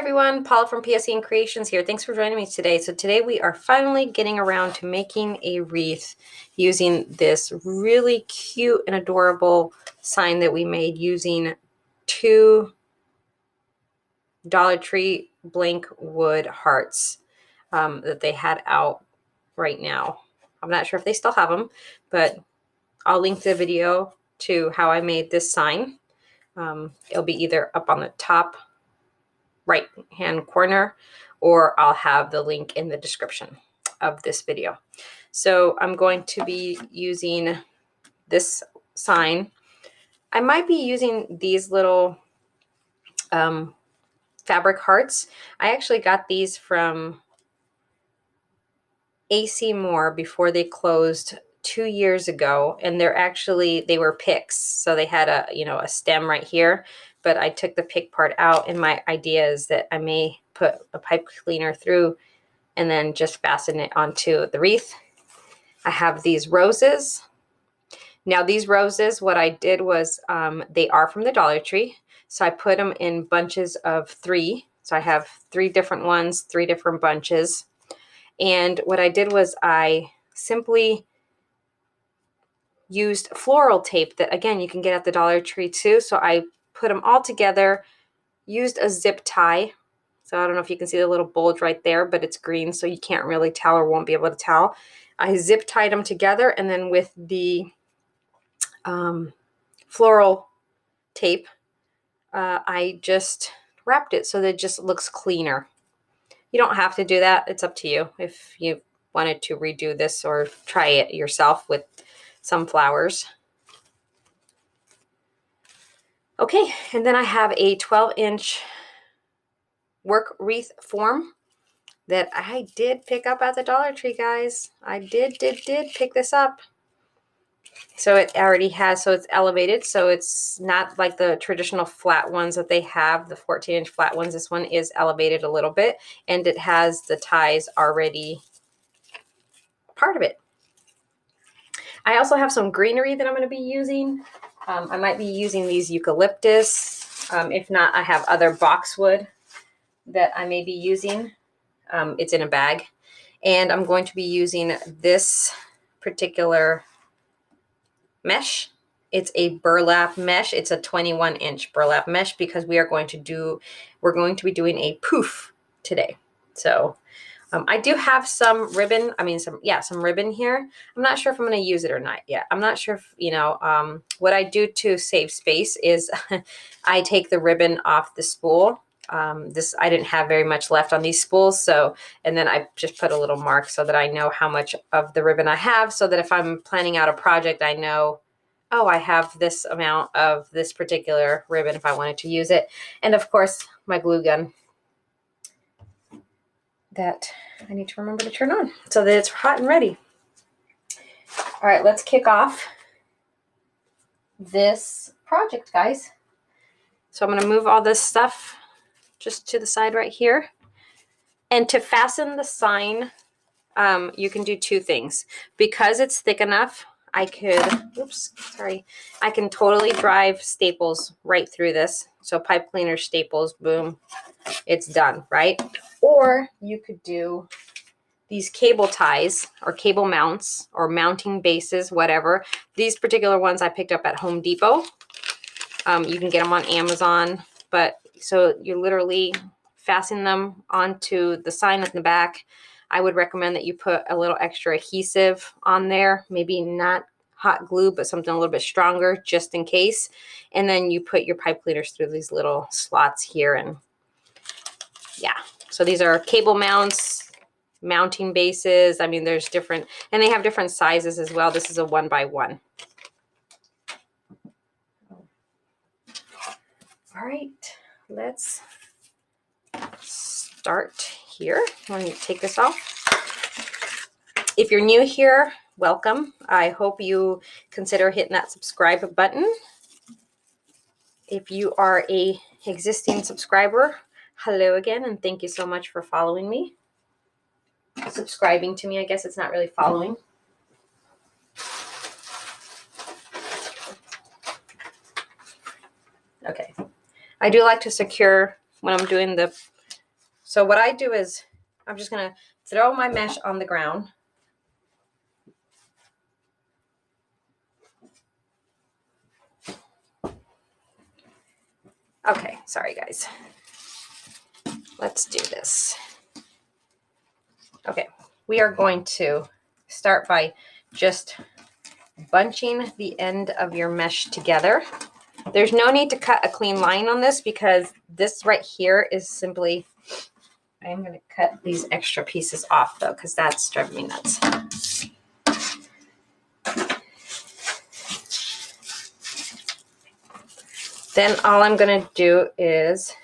everyone, Paula from PSE and Creations here. Thanks for joining me today. So today we are finally getting around to making a wreath using this really cute and adorable sign that we made using two Dollar Tree blank wood hearts that they had out right now. I'm not sure if they still have them, but I'll link the video to how I made this sign. It'll be either up on the top right hand corner, or I'll have the link in the description of this video. So I'm going to be using this sign. I might be using these little fabric hearts. I actually got these from AC Moore before they closed 2 years ago, and they were picks. So they had a stem right here, but I took the pick part out, and my idea is that I may put a pipe cleaner through and then just fasten it onto the wreath. I have these roses. Now these roses, what I did was, they are from the Dollar Tree. So I put them in bunches of 3. So I have 3 different ones, 3 different bunches. And what I did was I simply used floral tape that, again, you can get at the Dollar Tree too. So I put them all together, used a zip tie. So I don't know if you can see the little bulge right there, but it's green, so you can't really tell or won't be able to tell. I zip tied them together, and then with the floral tape, I just wrapped it so that it just looks cleaner. You don't have to do that. It's up to you if you wanted to redo this or try it yourself with some flowers. Okay, and then I have a 12-inch work wreath form that I did pick up at the Dollar Tree, guys. I did pick this up. So it already has, so it's elevated, so it's not like the traditional flat ones that they have, the 14-inch flat ones. This one is elevated a little bit, and it has the ties already part of it. I also have some greenery that I'm going to be using. I might be using these eucalyptus. If not, I have other boxwood that I may be using. It's in a bag. And I'm going to be using this particular mesh. It's a burlap mesh. It's a 21-inch burlap mesh because we're going to be doing a poof today. So I do have some ribbon. Some ribbon here. I'm not sure if I'm going to use it or not yet. I'm not sure if, what I do to save space is I take the ribbon off the spool. I didn't have very much left on these spools. And then I just put a little mark so that I know how much of the ribbon I have, so that if I'm planning out a project, I know, oh, I have this amount of this particular ribbon if I wanted to use it. And of course, my glue gun that I need to remember to turn on so that it's hot and ready. All right, let's kick off this project, guys. So I'm going to move all this stuff just to the side right here. And to fasten the sign, you can do 2 things. Because it's thick enough, I can totally drive staples right through this. So pipe cleaner, staples, boom, it's done, right? Or you could do these cable ties or cable mounts or mounting bases, whatever. These particular ones I picked up at Home Depot. You can get them on Amazon, but so you literally fasten them onto the sign at the back. I would recommend that you put a little extra adhesive on there, maybe not hot glue, but something a little bit stronger just in case. And then you put your pipe cleaners through these little slots here. And yeah, so these are cable mounts, mounting bases. I mean, there's different, and they have different sizes as well. This is a 1x1. All right, let's start here. I'm going to take this off. If you're new here, welcome. I hope you consider hitting that subscribe button. If you are a existing subscriber, hello again, and thank you so much for following me. Subscribing to me, I guess it's not really following. Okay. I do like to secure when I'm doing the So what I do is I'm just going to throw my mesh on the ground. Okay, sorry guys. Let's do this. Okay, we are going to start by just bunching the end of your mesh together. There's no need to cut a clean line on this because this right here is simply, I'm going to cut these extra pieces off though, because that's driving me nuts. Then all I'm going to do is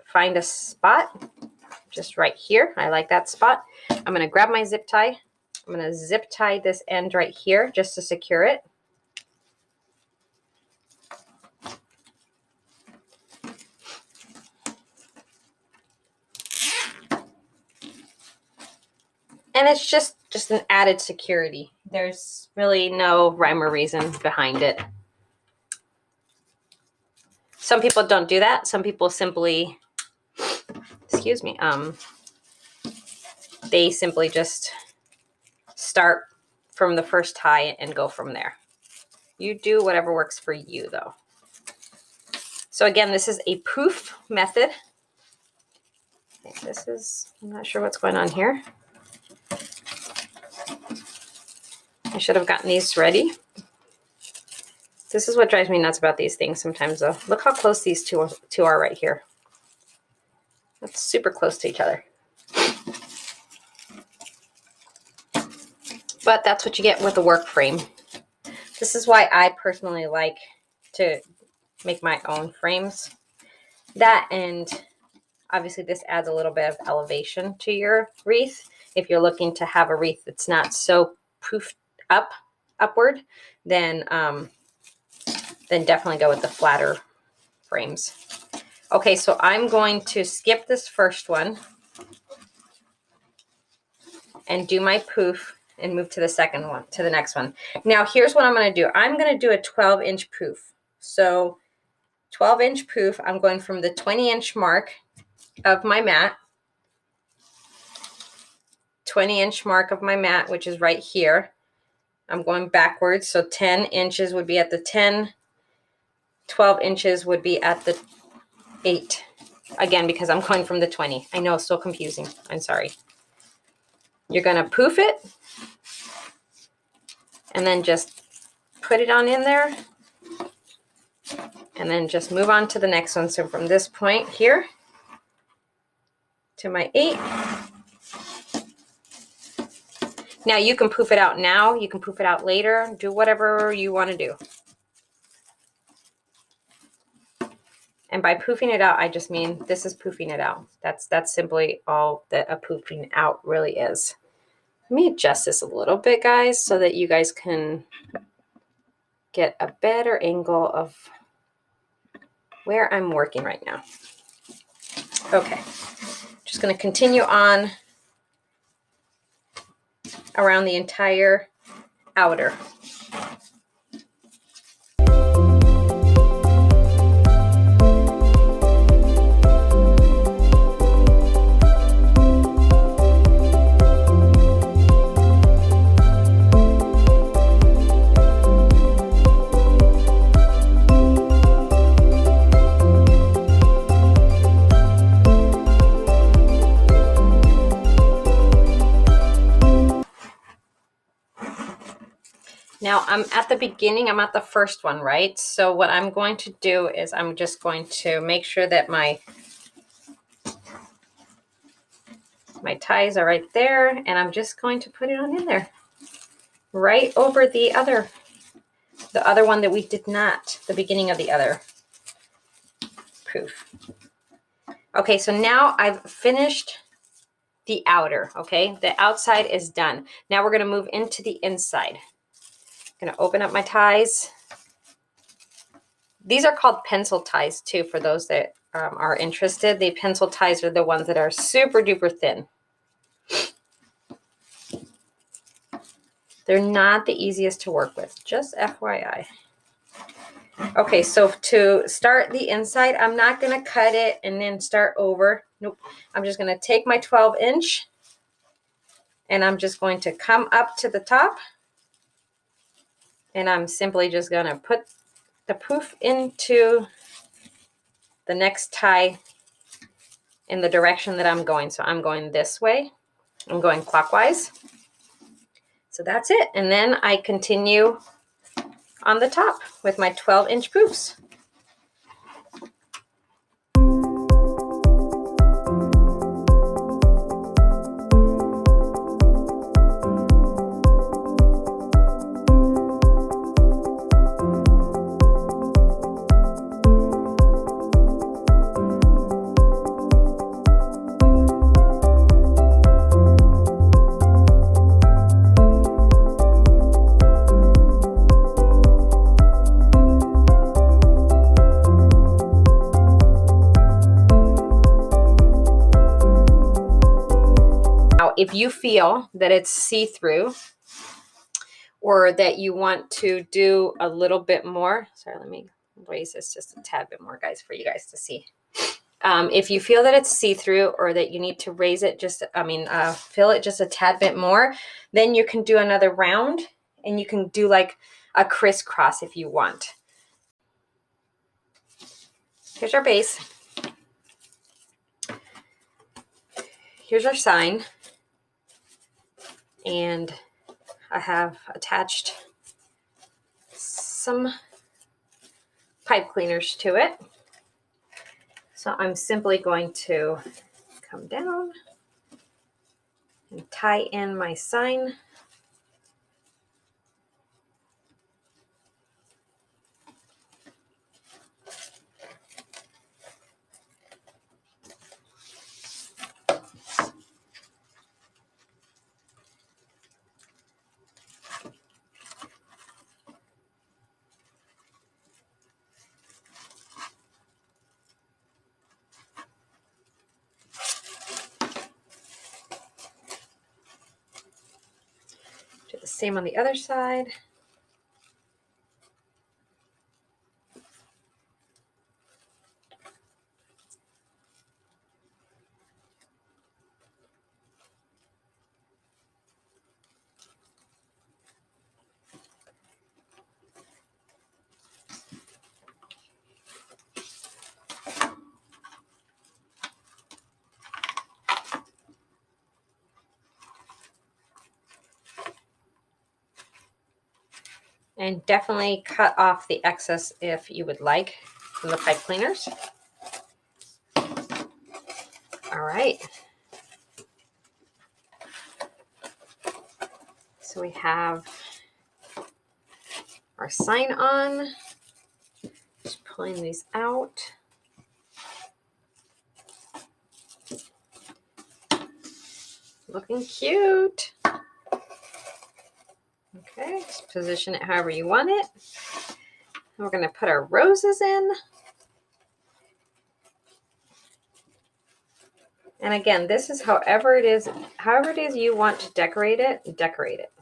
find a spot just right here. I like that spot. I'm going to grab my zip tie. I'm going to zip tie this end right here just to secure it. And it's just an added security. There's really no rhyme or reason behind it. Some people don't do that. Some people simply, excuse me, they simply just start from the first tie and go from there. You do whatever works for you though. So again, this is a poof method. This is, I'm not sure what's going on here. I should have gotten these ready. This is what drives me nuts about these things sometimes though. Look how close these two are right here. That's super close to each other. But that's what you get with a work frame. This is why I personally like to make my own frames. That, and obviously this adds a little bit of elevation to your wreath. If you're looking to have a wreath that's not so poofed upward, then definitely go with the flatter frames. Okay, so I'm going to skip this first one and do my poof and move to the second one, to the next one. Now here's what I'm going to do. I'm going to do a 12-inch poof. So 12-inch poof, I'm going from the 20-inch mark of my mat, 20-inch mark of my mat, which is right here. I'm going backwards, so 10 inches would be at the 10, 12 inches would be at the 8. Again, because I'm going from the 20. I know, it's so confusing. I'm sorry. You're going to poof it, and then just put it on in there, and then just move on to the next one. So from this point here to my 8. Now you can poof it out now, you can poof it out later, do whatever you want to do. And by poofing it out, I just mean this is poofing it out. That's simply all that a poofing out really is. Let me adjust this a little bit, guys, so that you guys can get a better angle of where I'm working right now. Okay, just going to continue on around the entire outer. Now I'm at the beginning, I'm at the first one, right? So what I'm going to do is I'm just going to make sure that my ties are right there, and I'm just going to put it on in there, right over the other one that we did not, the beginning of the other poof. Okay, so now I've finished the outer, okay? The outside is done. Now we're gonna move into the inside. I'm gonna open up my ties. These are called pencil ties too, for those that are interested. The pencil ties are the ones that are super duper thin. They're not the easiest to work with, just FYI. Okay, so to start the inside, I'm not going to cut it and then start over. Nope. I'm just going to take my 12-inch and I'm just going to come up to the top. And I'm simply just going to put the poof into the next tie in the direction that I'm going. So I'm going this way. I'm going clockwise. So that's it. And then I continue on the top with my 12-inch poofs. If you feel that it's see-through or that you want to do a little bit more, sorry, let me raise this just a tad bit more, guys, for you guys to see. If you feel that it's see-through or that you need to raise it fill it just a tad bit more, then you can do another round and you can do like a crisscross if you want. Here's our base. Here's our sign. And I have attached some pipe cleaners to it. So I'm simply going to come down and tie in my sign. Do the same on the other side. And definitely cut off the excess if you would like from the pipe cleaners. All right. So we have our sign on. Just pulling these out. Looking cute. Okay, just position it however you want it. And we're going to put our roses in. And again, this is however it is you want to decorate it, decorate it.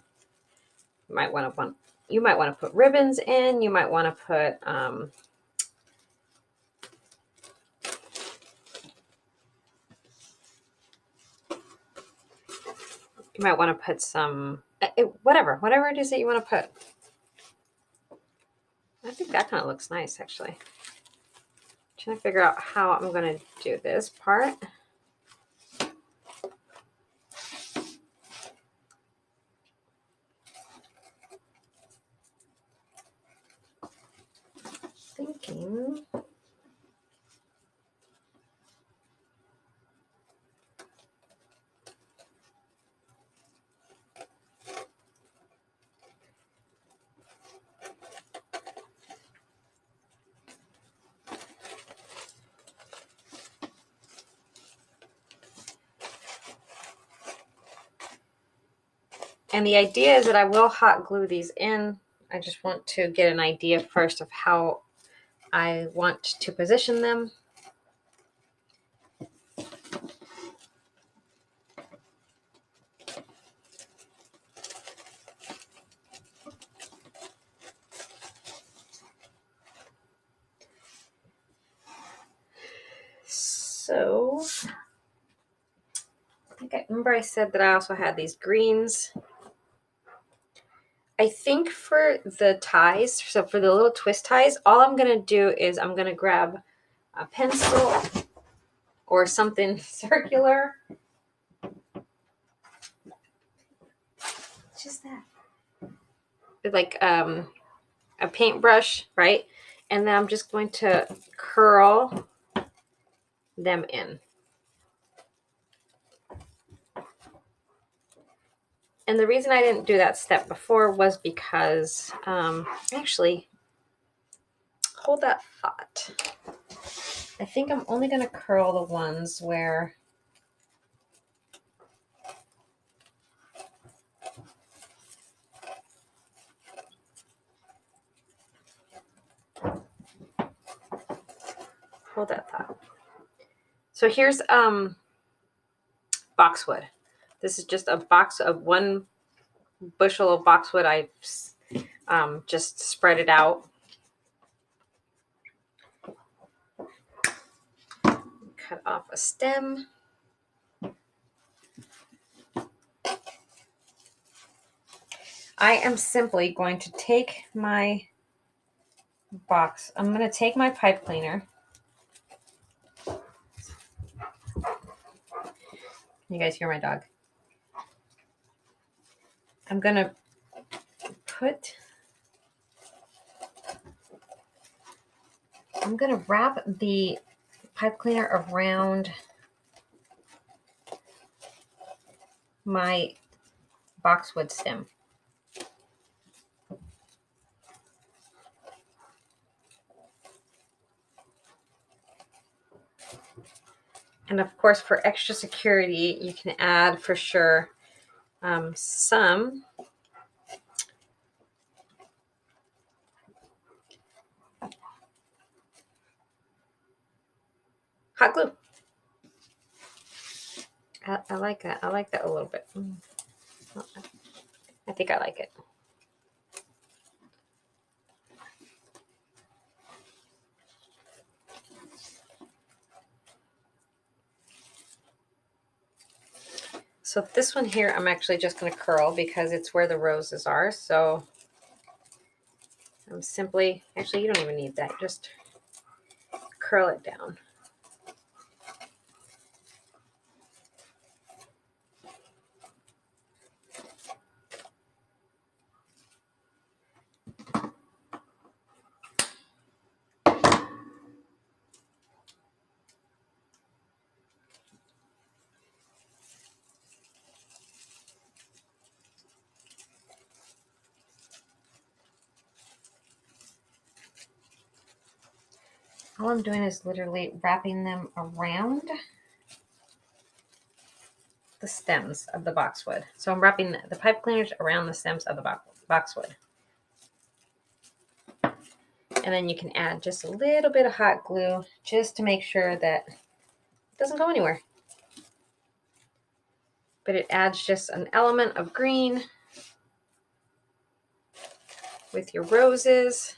You might want to put ribbons in. You might want to put some whatever it is that you want to put. I think that kind of looks nice, actually. I'm trying to figure out how I'm going to do this part. Thinking. And the idea is that I will hot glue these in. I just want to get an idea first of how I want to position them. remember I said that I also had these greens. I think for the ties, so for the little twist ties, all I'm going to do is I'm going to grab a pencil or something circular. Just that. Like a paintbrush, right? And then I'm just going to curl them in. And the reason I didn't do that step before was because, actually, hold that thought. I think I'm only going to curl the ones where hold that thought. So here's boxwood. This is just a box of 1 bushel of boxwood. I've just spread it out. Cut off a stem. I am simply going to take my box. I'm going to take my pipe cleaner. You guys hear my dog? I'm going to wrap the pipe cleaner around my boxwood stem. And of course, for extra security, you can add for sure some hot glue. I like that. I like that a little bit. I think I like it. So this one here, I'm actually just going to curl because it's where the roses are. So I'm simply, actually, you don't even need that. Just curl it down. All I'm doing is literally wrapping them around the stems of the boxwood. So I'm wrapping the pipe cleaners around the stems of the boxwood. And then you can add just a little bit of hot glue just to make sure that it doesn't go anywhere. But it adds just an element of green with your roses.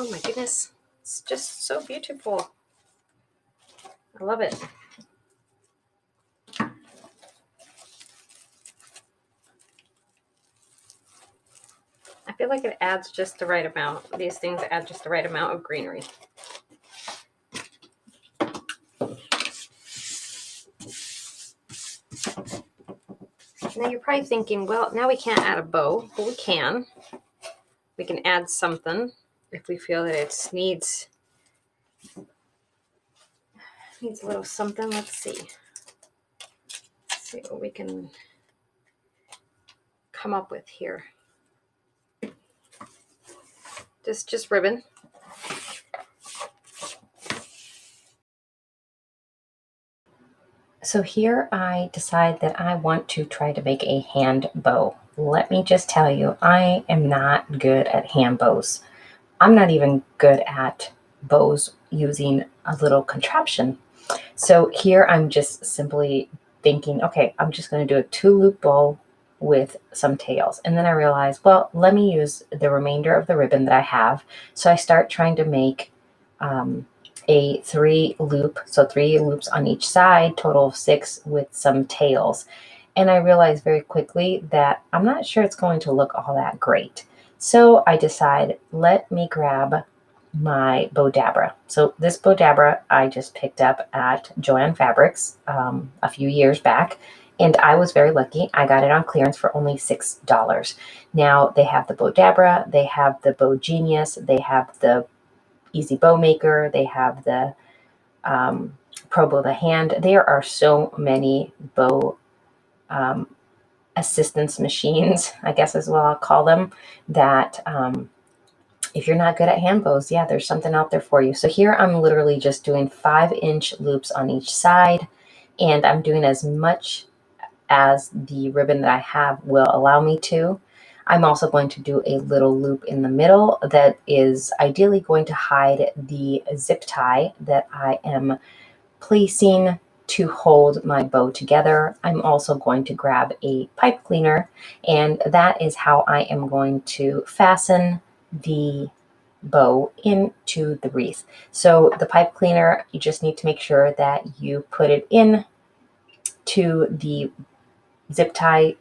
Oh my goodness. It's just so beautiful. I love it. I feel like it adds just the right amount. These things add just the right amount of greenery. Now you're probably thinking, well, now we can't add a bow. Well, we can. We can add something if we feel that it needs a little something. Let's see. Let's see what we can come up with here. Just ribbon. So here I decide that I want to try to make a hand bow. Let me just tell you, I am not good at hand bows. I'm not even good at bows using a little contraption. So here I'm just simply thinking, okay, I'm just going to do a 2-loop bow with some tails. And then I realize, well, let me use the remainder of the ribbon that I have. So I start trying to make a 3-loop, so 3 loops on each side, total of 6 with some tails. And I realized very quickly that I'm not sure it's going to look all that great. So I decide, let me grab my bow dabra. So this bow dabra I just picked up at Joann Fabrics a few years back, and I was very lucky. I got it on clearance for only $6. Now they have the bow dabra, they have the bow genius, they have the easy bow maker, they have the pro bow the hand. There are so many bow assistance machines, I guess is what I'll call them, that if you're not good at hand bows, yeah, there's something out there for you. So here I'm literally just doing 5-inch loops on each side, and I'm doing as much as the ribbon that I have will allow me to. I'm also going to do a little loop in the middle that is ideally going to hide the zip tie that I am placing to hold my bow together. I'm also going to grab a pipe cleaner, and that is how I am going to fasten the bow into the wreath. So the pipe cleaner, you just need to make sure that you put it in to the zip tie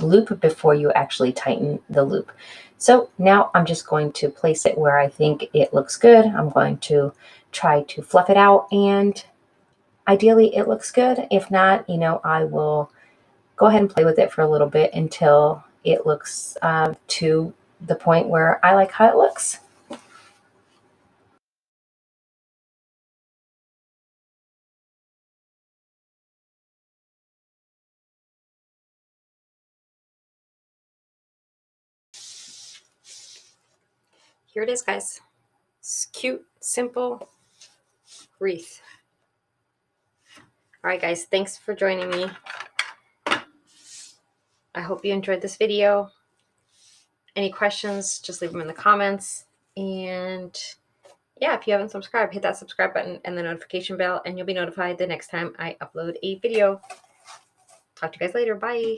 loop before you actually tighten the loop. So now I'm just going to place it where I think it looks good. I'm going to try to fluff it out, and ideally it looks good. If not, I will go ahead and play with it for a little bit until it looks to the point where I like how it looks. Here it is, guys. It's cute, simple wreath. All right, guys, thanks for joining me. I hope you enjoyed this video. Any questions, just leave them in the comments. And yeah, if you haven't subscribed, hit that subscribe button and the notification bell, and you'll be notified the next time I upload a video. Talk to you guys later. Bye.